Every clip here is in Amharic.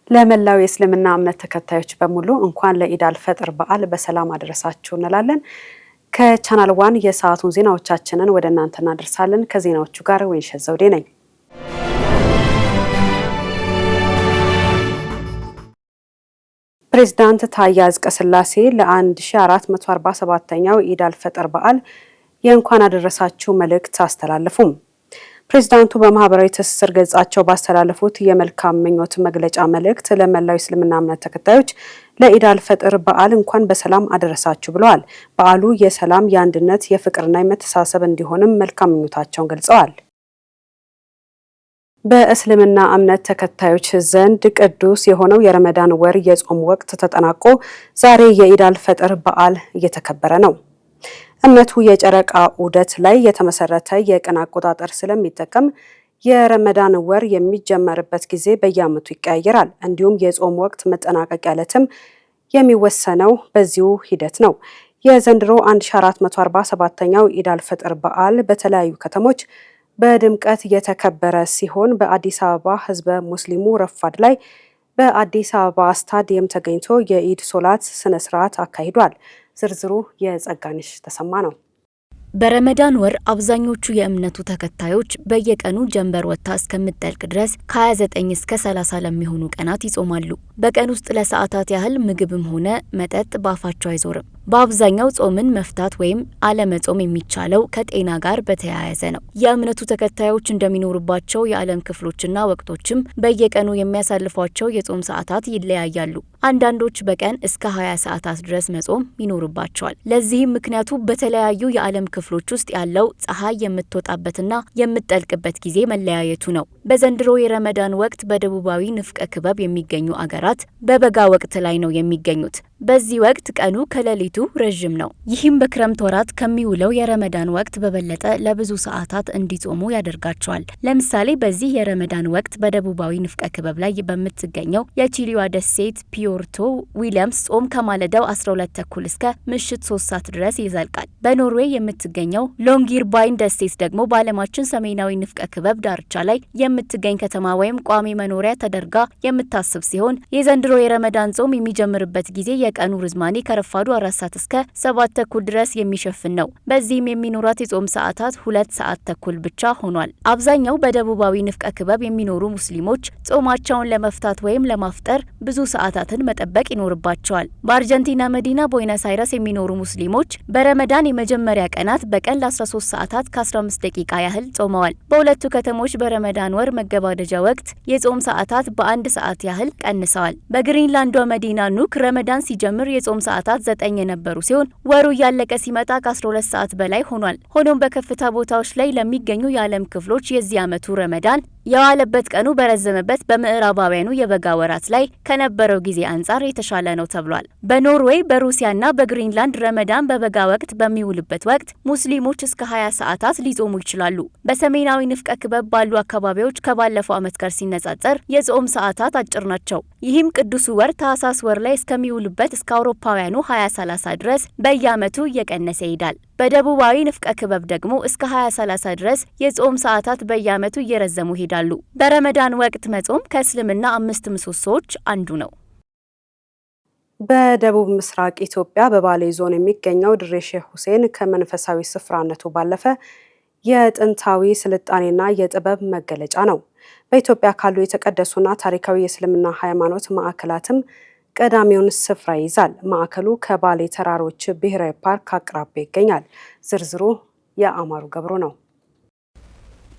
ለመላው የእስልምና እምነት ተከታዮች በሙሉ እንኳን ለኢድ አልፈጥር በዓል በሰላም አደረሳችሁ እንላለን። ከቻናል ዋን የሰዓቱን ዜናዎቻችንን ወደ እናንተ እናደርሳለን። ከዜናዎቹ ጋር ወይንሸት ዘውዴ ነኝ። ፕሬዝዳንት ታዬ አጽቀሥላሴ ለ1447ኛው ኢድ አልፈጥር በዓል የእንኳን አደረሳችሁ መልእክት አስተላለፉም። ፕሬዝዳንቱ በማህበራዊ ትስስር ገጻቸው ባስተላለፉት የመልካም ምኞት መግለጫ መልእክት ለመላው እስልምና እምነት ተከታዮች ለኢድ አልፈጥር በዓል እንኳን በሰላም አደረሳችሁ ብለዋል። በዓሉ የሰላም፣ የአንድነት፣ የፍቅርና የመተሳሰብ እንዲሆንም መልካም ምኞታቸውን ገልጸዋል። በእስልምና እምነት ተከታዮች ዘንድ ቅዱስ የሆነው የረመዳን ወር የጾም ወቅት ተጠናቆ ዛሬ የኢድ አልፈጥር በዓል እየተከበረ ነው። እምነቱ የጨረቃ ዑደት ላይ የተመሰረተ የቀን አቆጣጠር ስለሚጠቀም የረመዳን ወር የሚጀመርበት ጊዜ በየዓመቱ ይቀያየራል። እንዲሁም የጾም ወቅት መጠናቀቂያ ዕለትም የሚወሰነው በዚሁ ሂደት ነው። የዘንድሮ 1447ኛው ኢድ አልፈጥር በዓል በተለያዩ ከተሞች በድምቀት የተከበረ ሲሆን በአዲስ አበባ ህዝበ ሙስሊሙ ረፋድ ላይ በአዲስ አበባ ስታዲየም ተገኝቶ የኢድ ሶላት ስነ ስርዓት አካሂዷል። ዝርዝሩ የጸጋነሽ ተሰማ ነው። በረመዳን ወር አብዛኞቹ የእምነቱ ተከታዮች በየቀኑ ጀንበር ወጥታ እስከምትጠልቅ ድረስ ከ29 እስከ 30 ለሚሆኑ ቀናት ይጾማሉ። በቀን ውስጥ ለሰዓታት ያህል ምግብም ሆነ መጠጥ ባፋቸው አይዞርም። በአብዛኛው ጾምን መፍታት ወይም አለመጾም የሚቻለው ከጤና ጋር በተያያዘ ነው። የእምነቱ ተከታዮች እንደሚኖሩባቸው የዓለም ክፍሎችና ወቅቶችም በየቀኑ የሚያሳልፏቸው የጾም ሰዓታት ይለያያሉ። አንዳንዶች በቀን እስከ 20 ሰዓታት ድረስ መጾም ይኖርባቸዋል። ለዚህም ምክንያቱ በተለያዩ የዓለም ክፍሎች ውስጥ ያለው ፀሐይ የምትወጣበትና የምትጠልቅበት ጊዜ መለያየቱ ነው። በዘንድሮ የረመዳን ወቅት በደቡባዊ ንፍቀ ክበብ የሚገኙ አገራት በበጋ ወቅት ላይ ነው የሚገኙት። በዚህ ወቅት ቀኑ ከሌሊቱ ረዥም ነው። ይህም በክረምት ወራት ከሚውለው የረመዳን ወቅት በበለጠ ለብዙ ሰዓታት እንዲጾሙ ያደርጋቸዋል። ለምሳሌ በዚህ የረመዳን ወቅት በደቡባዊ ንፍቀ ክበብ ላይ በምትገኘው የቺሊዋ ደሴት ፒዮርቶ ዊሊያምስ ጾም ከማለዳው 12 ተኩል እስከ ምሽት 3 ሰዓት ድረስ ይዘልቃል። በኖርዌይ የምትገኘው ሎንጊርባይን ደሴት ደግሞ በዓለማችን ሰሜናዊ ንፍቀ ክበብ ዳርቻ ላይ የምትገኝ ከተማ ወይም ቋሚ መኖሪያ ተደርጋ የምታስብ ሲሆን የዘንድሮ የረመዳን ጾም የሚጀምርበት ጊዜ የቀኑ ርዝማኔ ከረፋዱ 4 ሰዓት እስከ 7 ተኩል ድረስ የሚሸፍን ነው። በዚህም የሚኖራት የጾም ሰዓታት 2 ሰዓት ተኩል ብቻ ሆኗል። አብዛኛው በደቡባዊ ንፍቀ ክበብ የሚኖሩ ሙስሊሞች ጾማቸውን ለመፍታት ወይም ለማፍጠር ብዙ ሰዓታትን መጠበቅ ይኖርባቸዋል። በአርጀንቲና መዲና ቦይነስ አይረስ የሚኖሩ ሙስሊሞች በረመዳን የመጀመሪያ ቀናት በቀን ለ13 ሰዓታት ከ15 ደቂቃ ያህል ጾመዋል። በሁለቱ ከተሞች በረመዳን ወር መገባደጃ ወቅት የጾም ሰዓታት በ1 ሰዓት ያህል ቀንሰዋል። በግሪንላንዷ መዲና ኑክ ረመዳን ሲጀምር የጾም ሰዓታት 9 የነበሩ ሲሆን ወሩ እያለቀ ሲመጣ ከ12 ሰዓት በላይ ሆኗል። ሆኖም በከፍታ ቦታዎች ላይ ለሚገኙ የዓለም ክፍሎች የዚህ ዓመቱ ረመዳን የዋለበት ቀኑ በረዘመበት በምዕራባውያኑ የበጋ ወራት ላይ ከነበረው ጊዜ አንጻር የተሻለ ነው ተብሏል። በኖርዌይ በሩሲያና በግሪንላንድ ረመዳን በበጋ ወቅት በሚውልበት ወቅት ሙስሊሞች እስከ 20 ሰዓታት ሊጾሙ ይችላሉ። በሰሜናዊ ንፍቀ ክበብ ባሉ አካባቢዎች ከባለፈው ዓመት ጋር ሲነጻጸር የጾም ሰዓታት አጭር ናቸው። ይህም ቅዱሱ ወር ታህሳስ ወር ላይ እስከሚውልበት እስከ አውሮፓውያኑ 2030 ድረስ በየዓመቱ እየቀነሰ ይሄዳል። በደቡባዊ ንፍቀ ክበብ ደግሞ እስከ 2030 ድረስ የጾም ሰዓታት በየዓመቱ እየረዘሙ ይሄዳሉ። በረመዳን ወቅት መጾም ከእስልምና 5 ምሰሶዎች አንዱ ነው። በደቡብ ምስራቅ ኢትዮጵያ በባሌ ዞን የሚገኘው ድሬ ሼህ ሁሴን ከመንፈሳዊ ስፍራነቱ ባለፈ የጥንታዊ ስልጣኔና የጥበብ መገለጫ ነው። በኢትዮጵያ ካሉ የተቀደሱና ታሪካዊ የእስልምና ሃይማኖት ማዕከላትም ቀዳሚውን ስፍራ ይዛል። ማዕከሉ ከባሌ ተራሮች ብሔራዊ ፓርክ አቅራቢያ ይገኛል። ዝርዝሩ የአማሩ ገብሩ ነው።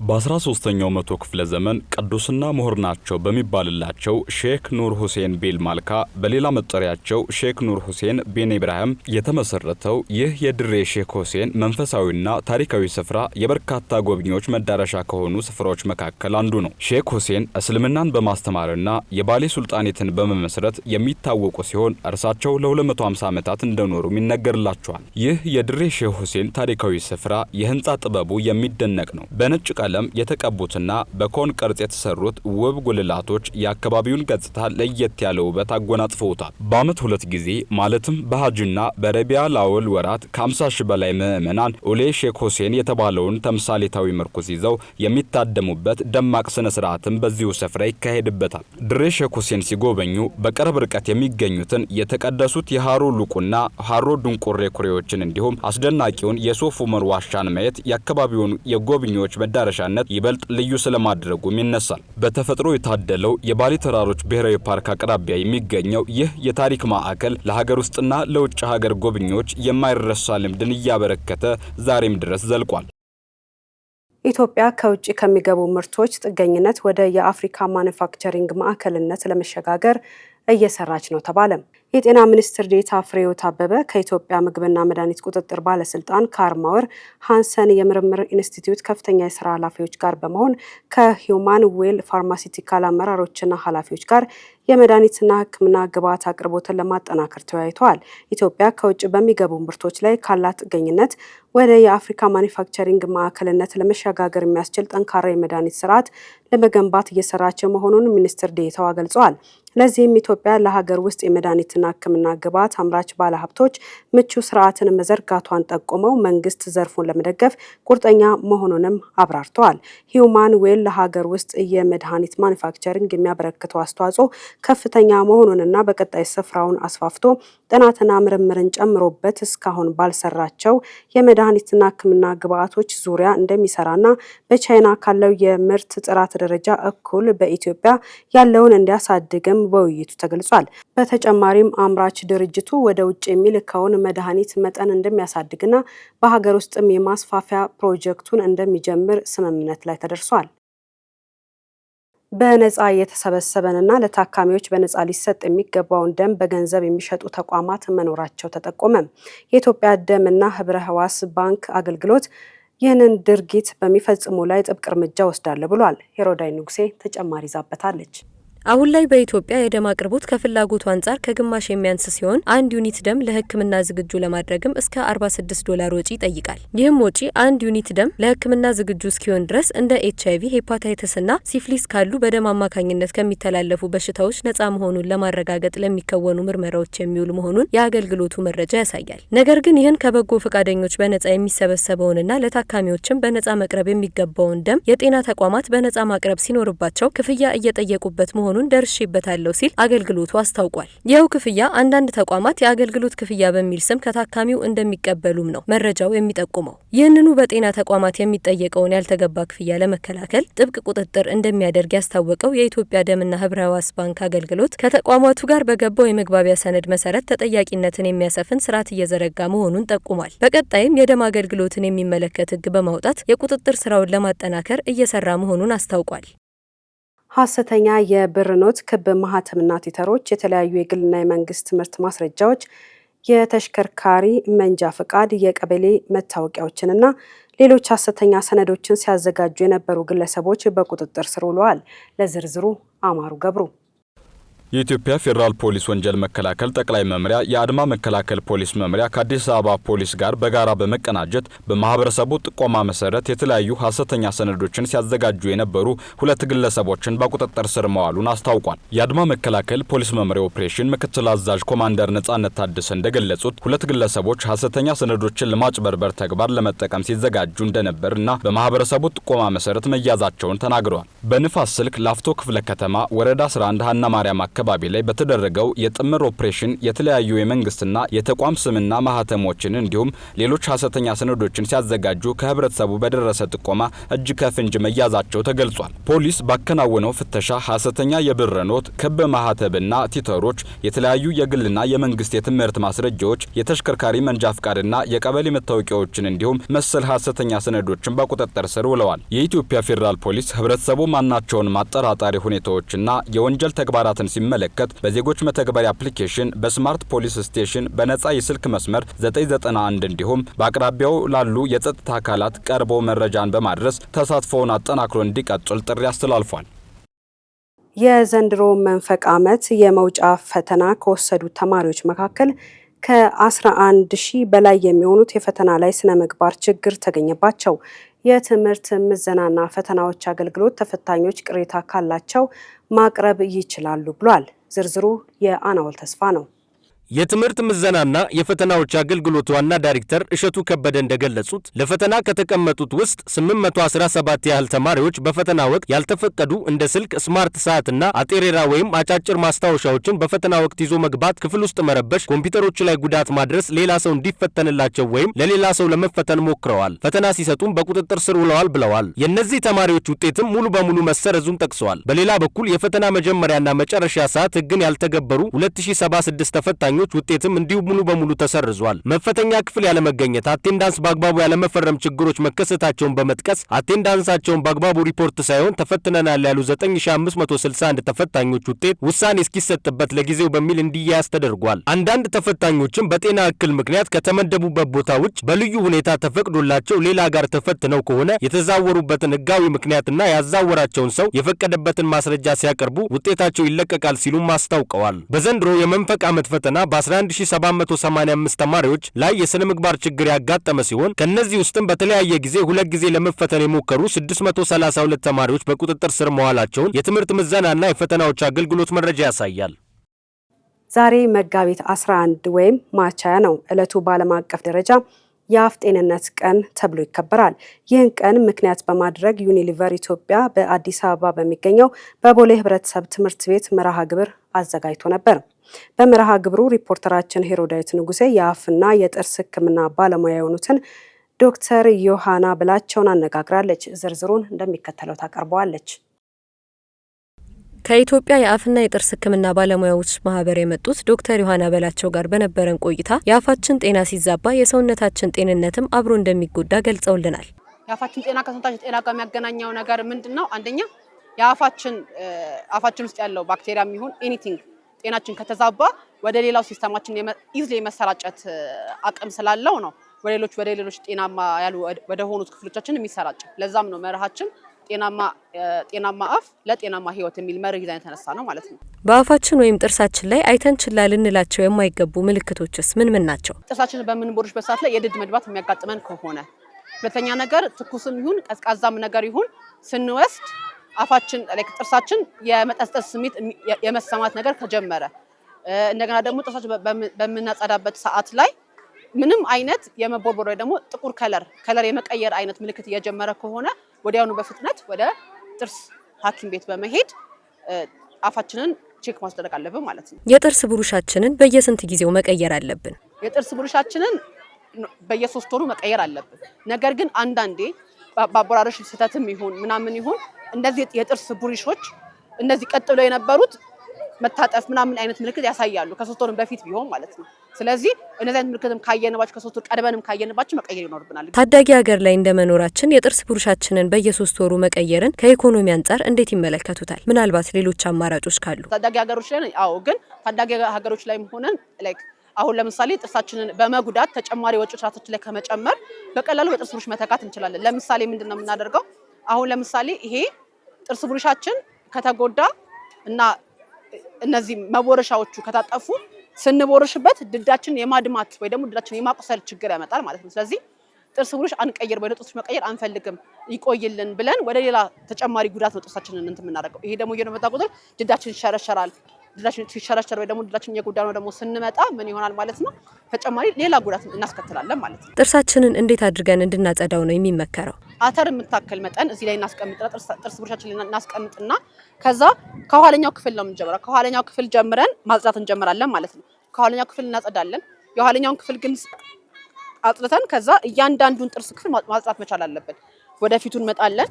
በ13ኛው መቶ ክፍለ ዘመን ቅዱስና ምሁር ናቸው በሚባልላቸው ሼክ ኑር ሁሴን ቤል ማልካ በሌላ መጠሪያቸው ሼክ ኑር ሁሴን ቤን ኢብራሂም የተመሰረተው ይህ የድሬ ሼክ ሁሴን መንፈሳዊና ታሪካዊ ስፍራ የበርካታ ጎብኚዎች መዳረሻ ከሆኑ ስፍራዎች መካከል አንዱ ነው። ሼክ ሁሴን እስልምናን በማስተማርና የባሌ ሱልጣኔትን በመመስረት የሚታወቁ ሲሆን እርሳቸው ለ250 ዓመታት እንደኖሩም ይነገርላቸዋል። ይህ የድሬ ሼክ ሁሴን ታሪካዊ ስፍራ የህንፃ ጥበቡ የሚደነቅ ነው። በነጭ ቀለም የተቀቡትና በኮን ቅርጽ የተሰሩት ውብ ጉልላቶች የአካባቢውን ገጽታ ለየት ያለ ውበት አጎናጽፈውታል። በዓመት 2 ጊዜ ማለትም በሐጅና በረቢያ ላውል ወራት ከ50 ሺህ በላይ ምዕመናን ኡሌ ሼክ ሁሴን የተባለውን ተምሳሌታዊ ምርኩዝ ይዘው የሚታደሙበት ደማቅ ስነ ስርዓትም በዚሁ ስፍራ ይካሄድበታል። ድሬ ሼክ ሁሴን ሲጎበኙ በቅርብ ርቀት የሚገኙትን የተቀደሱት የሃሮ ሉቁና ሃሮ ድንቁሬ ኩሬዎችን እንዲሁም አስደናቂውን የሶፍ ዑመር ዋሻን ማየት የአካባቢውን የጎብኚዎች መዳረሻነት ይበልጥ ልዩ ስለማድረጉም ይነሳል። በተፈጥሮ የታደለው የባሌ ተራሮች ብሔራዊ ፓርክ አቅራቢያ የሚገኘው ይህ የታሪክ ማዕከል ለሀገር ውስጥና ለውጭ ሀገር ጎብኚዎች የማይረሳ ልምድን እያበረከተ ዛሬም ድረስ ዘልቋል። ኢትዮጵያ ከውጭ ከሚገቡ ምርቶች ጥገኝነት ወደ የአፍሪካ ማኑፋክቸሪንግ ማዕከልነት ለመሸጋገር እየሰራች ነው ተባለ። የጤና ሚኒስትር ዴኤታ ፍሬሕይወት አበበ ከኢትዮጵያ ምግብና መድኃኒት ቁጥጥር ባለስልጣን ከአርማወር ሃንሰን የምርምር ኢንስቲትዩት ከፍተኛ የስራ ኃላፊዎች ጋር በመሆን ከሂውማን ዌል ፋርማሲውቲካል አመራሮችና ኃላፊዎች ጋር የመድኃኒትና ሕክምና ግብዓት አቅርቦትን ለማጠናከር ተወያይተዋል። ኢትዮጵያ ከውጭ በሚገቡ ምርቶች ላይ ካላት ጥገኝነት ወደ የአፍሪካ ማኑፋክቸሪንግ ማዕከልነት ለመሸጋገር የሚያስችል ጠንካራ የመድኃኒት ስርዓት ለመገንባት እየሰራች መሆኑን ሚኒስትር ዴኤታዋ ገልጸዋል። ለዚህም ኢትዮጵያ ለሀገር ውስጥ የመድኃኒትና ሕክምና ግብዓት አምራች ባለሀብቶች ምቹ ስርዓትን መዘርጋቷን ጠቁመው መንግስት ዘርፉን ለመደገፍ ቁርጠኛ መሆኑንም አብራርተዋል። ሂውማን ዌል ለሀገር ውስጥ የመድኃኒት ማኑፋክቸሪንግ የሚያበረክተው አስተዋጽኦ ከፍተኛ መሆኑንና በቀጣይ ስፍራውን አስፋፍቶ ጥናትና ምርምርን ጨምሮበት እስካሁን ባልሰራቸው የመድኃኒትና ሕክምና ግብዓቶች ዙሪያ እንደሚሰራና በቻይና ካለው የምርት ጥራት ደረጃ እኩል በኢትዮጵያ ያለውን እንዲያሳድግም በውይይቱ ተገልጿል። በተጨማሪም አምራች ድርጅቱ ወደ ውጭ የሚልከውን መድኃኒት መጠን እንደሚያሳድግና በሀገር ውስጥም የማስፋፊያ ፕሮጀክቱን እንደሚጀምር ስምምነት ላይ ተደርሷል። በነፃ የተሰበሰበንና ለታካሚዎች በነፃ ሊሰጥ የሚገባውን ደም በገንዘብ የሚሸጡ ተቋማት መኖራቸው ተጠቆመ። የኢትዮጵያ ደምና ህብረ ህዋስ ባንክ አገልግሎት ይህንን ድርጊት በሚፈጽሙ ላይ ጥብቅ እርምጃ ወስዳለሁ ብሏል። ሄሮዳይ ንጉሴ ተጨማሪ ይዛበታለች። አሁን ላይ በኢትዮጵያ የደም አቅርቦት ከፍላጎቱ አንጻር ከግማሽ የሚያንስ ሲሆን 1 ዩኒት ደም ለሕክምና ዝግጁ ለማድረግም እስከ $46 ወጪ ይጠይቃል። ይህም ወጪ 1 ዩኒት ደም ለሕክምና ዝግጁ እስኪሆን ድረስ እንደ HIV፣ ሄፓታይተስና ሲፊሊስ ካሉ በደም አማካኝነት ከሚተላለፉ በሽታዎች ነፃ መሆኑን ለማረጋገጥ ለሚከወኑ ምርመራዎች የሚውል መሆኑን የአገልግሎቱ መረጃ ያሳያል። ነገር ግን ይህን ከበጎ ፈቃደኞች በነፃ የሚሰበሰበውንና ለታካሚዎችም በነፃ መቅረብ የሚገባውን ደም የጤና ተቋማት በነፃ ማቅረብ ሲኖርባቸው ክፍያ እየጠየቁበት መሆኑን ደርሼበታለሁ ሲል አገልግሎቱ አስታውቋል። ይኸው ክፍያ አንዳንድ ተቋማት የአገልግሎት ክፍያ በሚል ስም ከታካሚው እንደሚቀበሉም ነው መረጃው የሚጠቁመው። ይህንኑ በጤና ተቋማት የሚጠየቀውን ያልተገባ ክፍያ ለመከላከል ጥብቅ ቁጥጥር እንደሚያደርግ ያስታወቀው የኢትዮጵያ ደምና ህብረ ህዋስ ባንክ አገልግሎት ከተቋማቱ ጋር በገባው የመግባቢያ ሰነድ መሰረት ተጠያቂነትን የሚያሰፍን ስርዓት እየዘረጋ መሆኑን ጠቁሟል። በቀጣይም የደም አገልግሎትን የሚመለከት ህግ በማውጣት የቁጥጥር ስራውን ለማጠናከር እየሰራ መሆኑን አስታውቋል። ሐሰተኛ የብር ኖት፣ ክብ ማህተምና ቲተሮች፣ የተለያዩ የግልና የመንግስት ትምህርት ማስረጃዎች፣ የተሽከርካሪ መንጃ ፈቃድ፣ የቀበሌ መታወቂያዎችንና ሌሎች ሐሰተኛ ሰነዶችን ሲያዘጋጁ የነበሩ ግለሰቦች በቁጥጥር ስር ውለዋል። ለዝርዝሩ አማሩ ገብሩ። የኢትዮጵያ ፌዴራል ፖሊስ ወንጀል መከላከል ጠቅላይ መምሪያ የአድማ መከላከል ፖሊስ መምሪያ ከአዲስ አበባ ፖሊስ ጋር በጋራ በመቀናጀት በማህበረሰቡ ጥቆማ መሰረት የተለያዩ ሐሰተኛ ሰነዶችን ሲያዘጋጁ የነበሩ 2 ግለሰቦችን በቁጥጥር ስር መዋሉን አስታውቋል። የአድማ መከላከል ፖሊስ መምሪያ ኦፕሬሽን ምክትል አዛዥ ኮማንደር ነጻነት ታደሰ እንደገለጹት 2 ግለሰቦች ሐሰተኛ ሰነዶችን ለማጭበርበር ተግባር ለመጠቀም ሲዘጋጁ እንደነበርና በማህበረሰቡ ጥቆማ መሰረት መያዛቸውን ተናግረዋል። በንፋስ ስልክ ላፍቶ ክፍለ ከተማ ወረዳ 11 ሀና ማርያም አካባቢ ላይ በተደረገው የጥምር ኦፕሬሽን የተለያዩ የመንግስትና የተቋም ስምና ማህተሞችን እንዲሁም ሌሎች ሐሰተኛ ሰነዶችን ሲያዘጋጁ ከህብረተሰቡ በደረሰ ጥቆማ እጅ ከፍንጅ መያዛቸው ተገልጿል። ፖሊስ ባከናወነው ፍተሻ ሐሰተኛ የብር ኖት፣ ክብ ማህተብና ቲተሮች፣ የተለያዩ የግልና የመንግስት የትምህርት ማስረጃዎች፣ የተሽከርካሪ መንጃ ፍቃድና የቀበሌ መታወቂያዎችን እንዲሁም መሰል ሐሰተኛ ሰነዶችን በቁጥጥር ስር ውለዋል። የኢትዮጵያ ፌዴራል ፖሊስ ህብረተሰቡ ማናቸውን ማጠራጣሪ ሁኔታዎችና የወንጀል ተግባራትን ሲመለከት በዜጎች መተግበሪያ አፕሊኬሽን፣ በስማርት ፖሊስ ስቴሽን፣ በነጻ የስልክ መስመር 991 እንዲሁም በአቅራቢያው ላሉ የጸጥታ አካላት ቀርቦ መረጃን በማድረስ ተሳትፎውን አጠናክሮ እንዲቀጥል ጥሪ አስተላልፏል። የዘንድሮ መንፈቅ ዓመት የመውጫ ፈተና ከወሰዱ ተማሪዎች መካከል ከ11,000 በላይ የሚሆኑት የፈተና ላይ ስነ ምግባር ችግር ተገኘባቸው። የትምህርት ምዘናና ፈተናዎች አገልግሎት ተፈታኞች ቅሬታ ካላቸው ማቅረብ ይችላሉ ብሏል። ዝርዝሩ የአናወል ተስፋ ነው። የትምህርት ምዘናና የፈተናዎች አገልግሎት ዋና ዳይሬክተር እሸቱ ከበደ እንደገለጹት ለፈተና ከተቀመጡት ውስጥ 817 ያህል ተማሪዎች በፈተና ወቅት ያልተፈቀዱ እንደ ስልክ፣ ስማርት ሰዓትና አጤሬራ ወይም አጫጭር ማስታወሻዎችን በፈተና ወቅት ይዞ መግባት፣ ክፍል ውስጥ መረበሽ፣ ኮምፒውተሮች ላይ ጉዳት ማድረስ፣ ሌላ ሰው እንዲፈተንላቸው ወይም ለሌላ ሰው ለመፈተን ሞክረዋል። ፈተና ሲሰጡም በቁጥጥር ስር ውለዋል ብለዋል። የእነዚህ ተማሪዎች ውጤትም ሙሉ በሙሉ መሰረዙን ጠቅሰዋል። በሌላ በኩል የፈተና መጀመሪያና መጨረሻ ሰዓት ሕግን ያልተገበሩ 2076 ተፈታኞች ውጤትም እንዲሁ ሙሉ በሙሉ ተሰርዟል። መፈተኛ ክፍል ያለመገኘት፣ አቴንዳንስ በአግባቡ ያለመፈረም ችግሮች መከሰታቸውን በመጥቀስ አቴንዳንሳቸውን በአግባቡ ሪፖርት ሳይሆን ተፈትነናል ያሉ 9561 ተፈታኞች ውጤት ውሳኔ እስኪሰጥበት ለጊዜው በሚል እንዲያያዝ ተደርጓል። አንዳንድ ተፈታኞችም በጤና እክል ምክንያት ከተመደቡበት ቦታ ውጭ በልዩ ሁኔታ ተፈቅዶላቸው ሌላ ጋር ተፈትነው ከሆነ የተዛወሩበትን ሕጋዊ ምክንያትና ያዛወራቸውን ሰው የፈቀደበትን ማስረጃ ሲያቀርቡ ውጤታቸው ይለቀቃል ሲሉም አስታውቀዋል። በዘንድሮ የመንፈቅ ዓመት ፈተና በ11785 ተማሪዎች ላይ የሥነ ምግባር ችግር ያጋጠመ ሲሆን ከነዚህ ውስጥም በተለያየ ጊዜ 2 ጊዜ ለመፈተን የሞከሩ 632 ተማሪዎች በቁጥጥር ስር መዋላቸውን የትምህርት ምዘናና የፈተናዎች አገልግሎት መረጃ ያሳያል። ዛሬ መጋቢት 11 ወይም ማርች 20 ነው። ዕለቱ በዓለም አቀፍ ደረጃ የአፍ ጤንነት ቀን ተብሎ ይከበራል። ይህን ቀን ምክንያት በማድረግ ዩኒሊቨር ኢትዮጵያ በአዲስ አበባ በሚገኘው በቦሌ ህብረተሰብ ትምህርት ቤት መርሃ ግብር አዘጋጅቶ ነበር። በመርሃ ግብሩ ሪፖርተራችን ሄሮዳይት ንጉሴ የአፍና የጥርስ ሕክምና ባለሙያ የሆኑትን ዶክተር ዮሐና ብላቸውን አነጋግራለች። ዝርዝሩን እንደሚከተለው ታቀርበዋለች። ከኢትዮጵያ የአፍና የጥርስ ሕክምና ባለሙያዎች ማህበር የመጡት ዶክተር ዮሐና በላቸው ጋር በነበረን ቆይታ የአፋችን ጤና ሲዛባ የሰውነታችን ጤንነትም አብሮ እንደሚጎዳ ገልጸውልናል። የአፋችን ጤና ከሰውነታችን ጤና ጋር የሚያገናኘው ነገር ምንድነው? አንደኛ የአፋችን ውስጥ ያለው ባክቴሪያም ይሁን ኤኒቲንግ ጤናችን ከተዛባ ወደ ሌላው ሲስተማችን ኢዝሊ የመሰራጨት አቅም ስላለው ነው ወደ ሌሎች ጤናማ ያሉ ወደ ሆኑት ክፍሎቻችን የሚሰራጭ። ለዛም ነው መርሃችን ጤናማ አፍ ለጤናማ ህይወት የሚል መርህ ይዘን የተነሳ ነው ማለት ነው። በአፋችን ወይም ጥርሳችን ላይ አይተን ችላ ልንላቸው የማይገቡ ምልክቶችስ ምን ምን ናቸው? ጥርሳችንን በምንቦርሽበት ሰዓት ላይ የድድ መድባት የሚያጋጥመን ከሆነ፣ ሁለተኛ ነገር ትኩስም ይሁን ቀዝቃዛም ነገር ይሁን ስንወስድ አፋችን ጥርሳችን የመጠስጠስ ስሜት የመሰማት ነገር ከጀመረ፣ እንደገና ደግሞ ጥርሳችን በምናጸዳበት ሰዓት ላይ ምንም አይነት የመቦርቦር ወይ ደግሞ ጥቁር ከለር የመቀየር አይነት ምልክት እየጀመረ ከሆነ ወዲያውኑ በፍጥነት ወደ ጥርስ ሐኪም ቤት በመሄድ አፋችንን ቼክ ማስደረግ አለብን ማለት ነው። የጥርስ ብሩሻችንን በየስንት ጊዜው መቀየር አለብን? የጥርስ ብሩሻችንን በየ3 ወሩ መቀየር አለብን። ነገር ግን አንዳንዴ በአቦራረሽ ስህተትም ይሁን ምናምን ይሁን እንደዚህ የጥርስ ብሩሾች እነዚህ ቀጥ ብለው የነበሩት መታጠፍ ምናምን አይነት ምልክት ያሳያሉ ከ3 ወር በፊት ቢሆን ማለት ነው። ስለዚህ እነዚህ አይነት ምልክትም ካየንባቸው ከ3 ወር ቀድመንም ካየንባቸው መቀየር ይኖርብናል። ታዳጊ ሀገር ላይ እንደመኖራችን የጥርስ ብሩሻችንን በየ3 ወሩ መቀየርን ከኢኮኖሚ አንጻር እንዴት ይመለከቱታል? ምናልባት ሌሎች አማራጮች ካሉ። ታዳጊ ሀገሮች ላይ ግን ታዳጊ ሀገሮች ላይ ሆነን አሁን ለምሳሌ ጥርሳችንን በመጉዳት ተጨማሪ ወጪዎች ራሳችን ላይ ከመጨመር በቀላሉ በጥርስ ብሩሽ መተካት እንችላለን። ለምሳሌ ምንድነው የምናደርገው? አሁን ለምሳሌ ይሄ ጥርስ ብሩሻችን ከተጎዳ እና እነዚህ መቦረሻዎቹ ከታጠፉ ስንቦርሽበት ድዳችን የማድማት ወይ ደግሞ ድዳችን የማቆሰል ችግር ያመጣል ማለት ነው። ስለዚህ ጥርስ ብሩሽ አንቀይር ወይ ጥርስ መቀየር አንፈልግም ይቆይልን ብለን ወደ ሌላ ተጨማሪ ጉዳት ነው ጥርሳችንን የምናደርገው። ይሄ ደግሞ እየመጣ ቁጥር ድዳችን ይሸረሸራል። ድዳችን ሲሸረሸር ወይ ደግሞ ድዳችን እየጎዳ ነው ደግሞ ስንመጣ ምን ይሆናል ማለት ነው? ተጨማሪ ሌላ ጉዳት እናስከትላለን ማለት ነው። ጥርሳችንን እንዴት አድርገን እንድናጸዳው ነው የሚመከረው? አተር የምታክል መጠን እዚህ ላይ እናስቀምጥና ጥርስ ብሩሻችን ላይ እናስቀምጥና ከዛ ከኋለኛው ክፍል ነው የምንጀምረው። ከኋለኛው ክፍል ጀምረን ማጽዳት እንጀምራለን ማለት ነው። ከኋለኛው ክፍል እናጸዳለን። የኋለኛውን ክፍል ግን አጽድተን ከዛ እያንዳንዱን ጥርስ ክፍል ማጽዳት መቻል አለብን። ወደፊቱ እንመጣለን።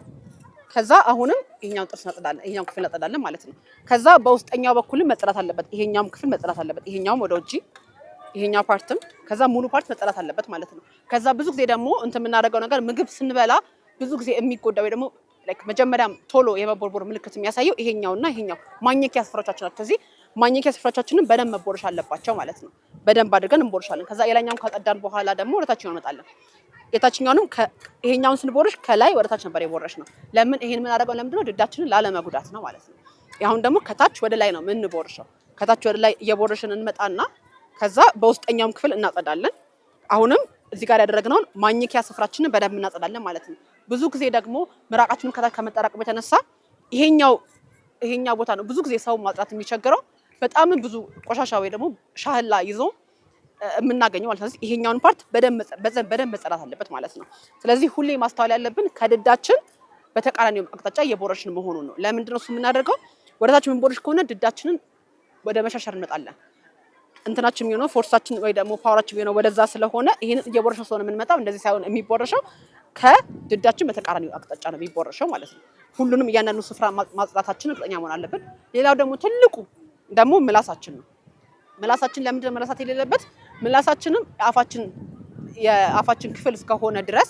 ከዛ አሁንም ይሄኛውን ጥርስ እናጸዳለን፣ ይሄኛውን ክፍል እናጸዳለን ማለት ነው። ከዛ በውስጠኛው በኩልም መጽዳት አለበት፣ ይሄኛውም ክፍል መጽዳት አለበት፣ ይሄኛውም ወደ ውጪ ይሄኛው ፓርትም ከዛ ሙሉ ፓርት መጽዳት አለበት ማለት ነው። ከዛ ብዙ ጊዜ ደግሞ የምናደርገው ነገር ምግብ ስንበላ ብዙ ጊዜ የሚጎዳ ወይ ደግሞ መጀመሪያም ቶሎ የመቦርቦር ምልክት የሚያሳየው ይሄኛውና ይሄኛው ማኘኪያ ስፍራዎቻችን ናቸው። ከዚህ ማኘኪያ ስፍራዎቻችንን በደንብ መቦረሽ አለባቸው ማለት ነው። በደንብ አድርገን እንቦርሻለን። ከዛ የላኛውን ካጸዳን በኋላ ደግሞ ወደታችኛው እንመጣለን። የታችኛውንም ይሄኛውን ስንቦርሽ ከላይ ወደታች ነበር የቦረሽ ነው። ለምን ይሄን ምን አደረገው? ለምንድነው? ድዳችንን ላለመጉዳት ነው ማለት ነው። አሁን ደግሞ ከታች ወደ ላይ ነው ምን ቦርሽው። ከታች ወደ ላይ እየቦረሽን እንመጣና ከዛ በውስጠኛውም ክፍል እናጸዳለን። አሁንም እዚህ ጋር ያደረግነውን ማኘኪያ ስፍራችንን በደንብ እናጸዳለን ማለት ነው። ብዙ ጊዜ ደግሞ ምራቃችንን ከታች ከመጠራቀም የተነሳ ይሄኛው ቦታ ነው ብዙ ጊዜ ሰው ማጽዳት የሚቸገረው በጣም ብዙ ቆሻሻ ወይ ደግሞ ሻህላ ይዞ የምናገኘው ማለት ነው። ስለዚህ ይሄኛውን ፓርት በደንብ መጸዳት አለበት ማለት ነው። ስለዚህ ሁሌ ማስተዋል ያለብን ከድዳችን በተቃራኒው አቅጣጫ የቦረሽን መሆኑ ነው። ለምንድን ነው እሱ የምናደርገው? ወደታችን የምንቦርሽ ከሆነ ድዳችንን ወደ መሻሻል እንመጣለን። እንትናችን የሚሆነው ፎርሳችን ወይ ደግሞ ፓወራችን የሚሆነው ወደዛ ስለሆነ ይሄን እየቦረሽን ስለሆነ የምንመጣው እንደዚህ ሳይሆን የሚቦረሸው ከድዳችን በተቃራኒው አቅጣጫ ነው የሚቦረሸው ማለት ነው። ሁሉንም እያንዳንዱ ስፍራ ማጽዳታችን እርግጠኛ መሆን አለብን። ሌላው ደግሞ ትልቁ ደግሞ ምላሳችን ነው። ምላሳችን ለምንድን ነው መረሳት የሌለበት? ምላሳችንም የአፋችን ክፍል እስከሆነ ድረስ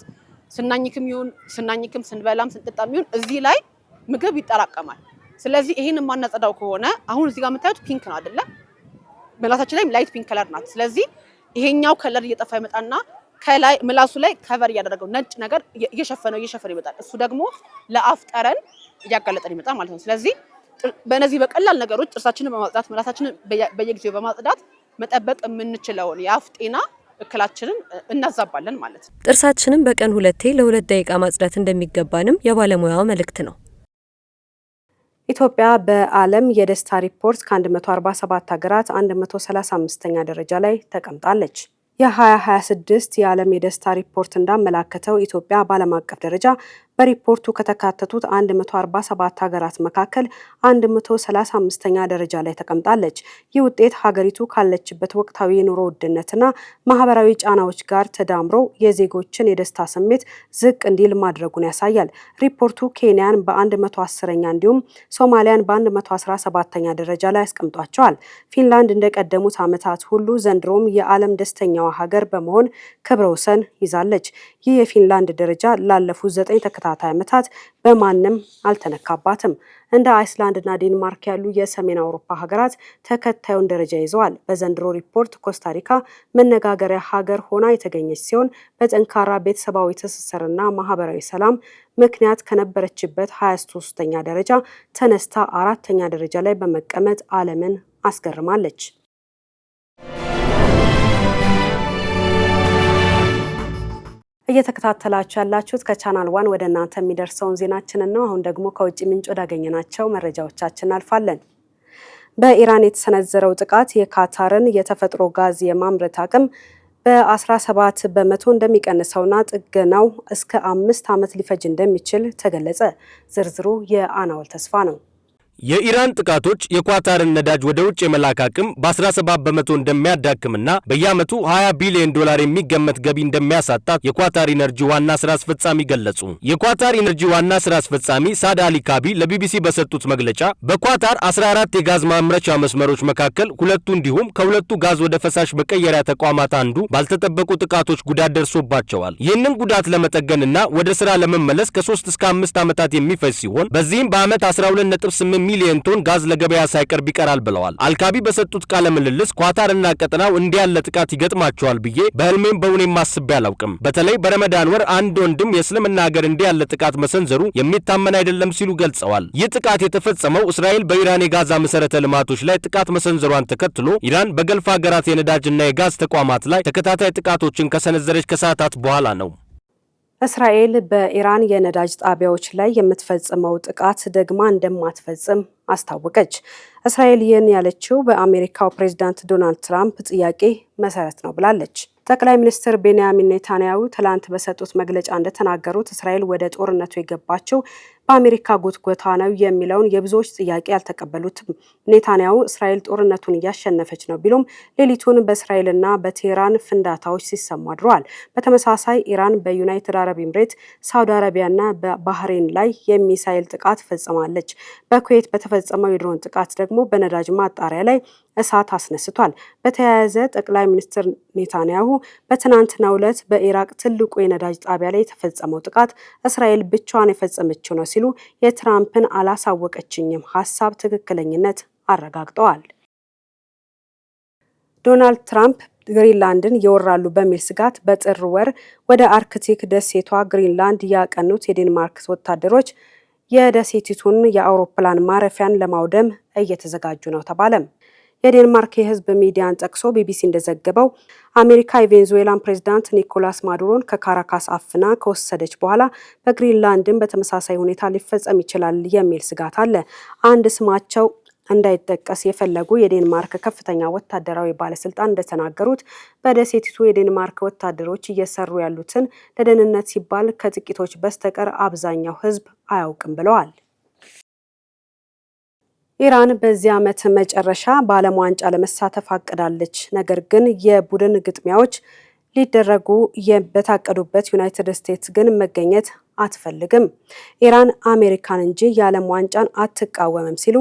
ስናኝክም ስንበላም ስንጠጣም ይሁን እዚህ ላይ ምግብ ይጠራቀማል። ስለዚህ ይሄን የማናጸዳው ከሆነ አሁን እዚህ ጋር የምታዩት ፒንክ ነው አይደለ? ምላሳችን ላይ ላይት ፒንክ ከለር ናት። ስለዚህ ይሄኛው ከለር እየጠፋ ይመጣና ከላይ ምላሱ ላይ ከቨር እያደረገው ነጭ ነገር እየሸፈነው ይመጣል። እሱ ደግሞ ለአፍ ጠረን እያጋለጠን ይመጣል ማለት ነው። ስለዚህ በእነዚህ በቀላል ነገሮች ጥርሳችንን በማጽዳት ምላሳችንን በየጊዜው በማጽዳት መጠበቅ የምንችለውን የአፍ ጤና እክላችንን እናዛባለን ማለት ነው። ጥርሳችንን በቀን 2 ለ2 ደቂቃ ማጽዳት እንደሚገባንም የባለሙያው መልእክት ነው። ኢትዮጵያ በዓለም የደስታ ሪፖርት ከ147 ሀገራት 135ኛ ደረጃ ላይ ተቀምጣለች። የ2026 የዓለም የደስታ ሪፖርት እንዳመላከተው ኢትዮጵያ በዓለም አቀፍ ደረጃ በሪፖርቱ ከተካተቱት 147 ሀገራት መካከል 135ኛ ደረጃ ላይ ተቀምጣለች። ይህ ውጤት ሀገሪቱ ካለችበት ወቅታዊ የኑሮ ውድነትና ማህበራዊ ጫናዎች ጋር ተዳምሮ የዜጎችን የደስታ ስሜት ዝቅ እንዲል ማድረጉን ያሳያል። ሪፖርቱ ኬንያን በ110ኛ እንዲሁም ሶማሊያን በ117ኛ ደረጃ ላይ አስቀምጧቸዋል። ፊንላንድ እንደቀደሙት ዓመታት ሁሉ ዘንድሮም የዓለም ደስተኛዋ ሀገር በመሆን ክብረ ወሰን ይዛለች። ይህ የፊንላንድ ደረጃ ላለፉት 9 ተከታታይ ዓመታት በማንም አልተነካባትም። እንደ አይስላንድና ዴንማርክ ያሉ የሰሜን አውሮፓ ሀገራት ተከታዩን ደረጃ ይዘዋል። በዘንድሮ ሪፖርት ኮስታሪካ መነጋገሪያ ሀገር ሆና የተገኘች ሲሆን በጠንካራ ቤተሰባዊ ትስስርና ማህበራዊ ሰላም ምክንያት ከነበረችበት 23ኛ ደረጃ ተነስታ 4ኛ ደረጃ ላይ በመቀመጥ ዓለምን አስገርማለች። እየተከታተላችሁ ያላችሁት ከቻናል 1 ወደ እናንተ የሚደርሰውን ዜናችንን ነው። አሁን ደግሞ ከውጭ ምንጭ ወዳገኘናቸው መረጃዎቻችን አልፋለን። በኢራን የተሰነዘረው ጥቃት የካታርን የተፈጥሮ ጋዝ የማምረት አቅም በ17 በመቶ እንደሚቀንሰውና ጥገናው እስከ 5 ዓመት ሊፈጅ እንደሚችል ተገለጸ። ዝርዝሩ የአናወል ተስፋ ነው። የኢራን ጥቃቶች የኳታርን ነዳጅ ወደ ውጭ የመላክ አቅም በ17 በመቶ እንደሚያዳክምና በየዓመቱ 20 ቢሊዮን ዶላር የሚገመት ገቢ እንደሚያሳጣት የኳታር ኢነርጂ ዋና ስራ አስፈጻሚ ገለጹ። የኳታር ኢነርጂ ዋና ስራ አስፈጻሚ ሳድ አሊ ካቢ ለቢቢሲ በሰጡት መግለጫ በኳታር 14 የጋዝ ማምረቻ መስመሮች መካከል ሁለቱ እንዲሁም ከሁለቱ ጋዝ ወደ ፈሳሽ መቀየሪያ ተቋማት አንዱ ባልተጠበቁ ጥቃቶች ጉዳት ደርሶባቸዋል። ይህንን ጉዳት ለመጠገንና ወደ ስራ ለመመለስ ከ3 እስከ 5 ዓመታት የሚፈጅ ሲሆን በዚህም በዓመት 12.8 ሚሊዮን ቶን ጋዝ ለገበያ ሳይቀርብ ይቀራል ብለዋል። አልካቢ በሰጡት ቃለ ምልልስ ኳታርና ቀጠናው እንዲህ ያለ ጥቃት ይገጥማቸዋል ብዬ በህልሜም በእውኔም ማስቤ አላውቅም። በተለይ በረመዳን ወር አንድ ወንድም የእስልምና ሀገር እንዲህ ያለ ጥቃት መሰንዘሩ የሚታመን አይደለም ሲሉ ገልጸዋል። ይህ ጥቃት የተፈጸመው እስራኤል በኢራን የጋዛ መሰረተ ልማቶች ላይ ጥቃት መሰንዘሯን ተከትሎ ኢራን በገልፍ ሀገራት የነዳጅና የጋዝ ተቋማት ላይ ተከታታይ ጥቃቶችን ከሰነዘረች ከሰዓታት በኋላ ነው። እስራኤል በኢራን የነዳጅ ጣቢያዎች ላይ የምትፈጽመው ጥቃት ደግማ እንደማትፈጽም አስታወቀች። እስራኤል ይህን ያለችው በአሜሪካው ፕሬዝዳንት ዶናልድ ትራምፕ ጥያቄ መሰረት ነው ብላለች። ጠቅላይ ሚኒስትር ቤንያሚን ኔታንያሁ ትላንት በሰጡት መግለጫ እንደተናገሩት እስራኤል ወደ ጦርነቱ የገባችው በአሜሪካ ጉትጎታ ነው የሚለውን የብዙዎች ጥያቄ አልተቀበሉትም። ኔታንያሁ እስራኤል ጦርነቱን እያሸነፈች ነው ቢሉም ሌሊቱን በእስራኤልና በቴህራን ፍንዳታዎች ሲሰሙ አድረዋል። በተመሳሳይ ኢራን በዩናይትድ አረብ ኤምሬት፣ ሳውዲ አረቢያና በባህሬን ላይ የሚሳኤል ጥቃት ፈጽማለች። በኩዌት በተፈጸመው የድሮን ጥቃት ደግሞ በነዳጅ ማጣሪያ ላይ እሳት አስነስቷል። በተያያዘ ጠቅላይ ሚኒስትር ኔታንያሁ በትናንትናው ዕለት በኢራቅ ትልቁ የነዳጅ ጣቢያ ላይ የተፈጸመው ጥቃት እስራኤል ብቻዋን የፈጸመችው ነው ሲሉ የትራምፕን አላሳወቀችኝም ሀሳብ ትክክለኝነት አረጋግጠዋል። ዶናልድ ትራምፕ ግሪንላንድን ይወራሉ በሚል ስጋት በጥር ወር ወደ አርክቲክ ደሴቷ ግሪንላንድ ያቀኑት የዴንማርክ ወታደሮች የደሴቲቱን የአውሮፕላን ማረፊያን ለማውደም እየተዘጋጁ ነው ተባለም። የዴንማርክ የህዝብ ሚዲያን ጠቅሶ ቢቢሲ እንደዘገበው አሜሪካ የቬኔዙዌላን ፕሬዝዳንት ኒኮላስ ማዱሮን ከካራካስ አፍና ከወሰደች በኋላ በግሪንላንድም በተመሳሳይ ሁኔታ ሊፈጸም ይችላል የሚል ስጋት አለ። አንድ ስማቸው እንዳይጠቀስ የፈለጉ የዴንማርክ ከፍተኛ ወታደራዊ ባለስልጣን እንደተናገሩት በደሴቲቱ የዴንማርክ ወታደሮች እየሰሩ ያሉትን ለደህንነት ሲባል ከጥቂቶች በስተቀር አብዛኛው ህዝብ አያውቅም ብለዋል። ኢራን በዚህ ዓመት መጨረሻ በዓለም ዋንጫ ለመሳተፍ አቅዳለች። ነገር ግን የቡድን ግጥሚያዎች ሊደረጉ በታቀዱበት ዩናይትድ ስቴትስ ግን መገኘት አትፈልግም። ኢራን አሜሪካን እንጂ የዓለም ዋንጫን አትቃወምም ሲሉ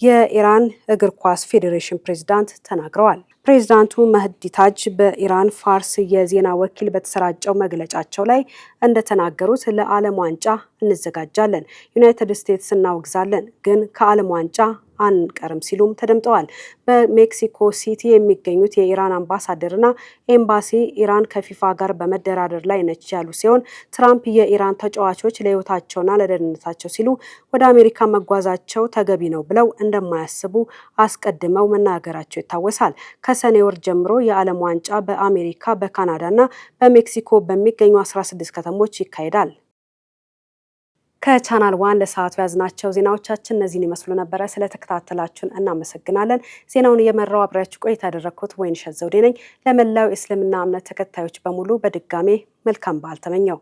የኢራን እግር ኳስ ፌዴሬሽን ፕሬዝዳንት ተናግረዋል። ፕሬዝዳንቱ መህዲ ታጅ በኢራን ፋርስ የዜና ወኪል በተሰራጨው መግለጫቸው ላይ እንደተናገሩት ለዓለም ዋንጫ እንዘጋጃለን፣ ዩናይትድ ስቴትስ እናወግዛለን፣ ግን ከዓለም ዋንጫ አንቀርም ሲሉም ተደምጠዋል። በሜክሲኮ ሲቲ የሚገኙት የኢራን አምባሳደርና ኤምባሲ ኢራን ከፊፋ ጋር በመደራደር ላይ ነች ያሉ ሲሆን ትራምፕ የኢራን ተጫዋቾች ለሕይወታቸውና ለደህንነታቸው ሲሉ ወደ አሜሪካ መጓዛቸው ተገቢ ነው ብለው እንደማያስቡ አስቀድመው መናገራቸው ይታወሳል። ከሰኔ ወር ጀምሮ የዓለም ዋንጫ በአሜሪካ፣ በካናዳና በሜክሲኮ በሚገኙ 16 ከተሞች ይካሄዳል። ከቻናል ዋን ለሰዓቱ ያዝናቸው ዜናዎቻችን እነዚህን ይመስሉ ነበረ። ስለተከታተላችሁን እናመሰግናለን። ዜናውን እየመራው አብሬያችሁ ቆይታ ያደረኩት ወይንሸት ዘውዴ ነኝ። ለመላው የእስልምና እምነት ተከታዮች በሙሉ በድጋሜ መልካም በዓል ተመኘው።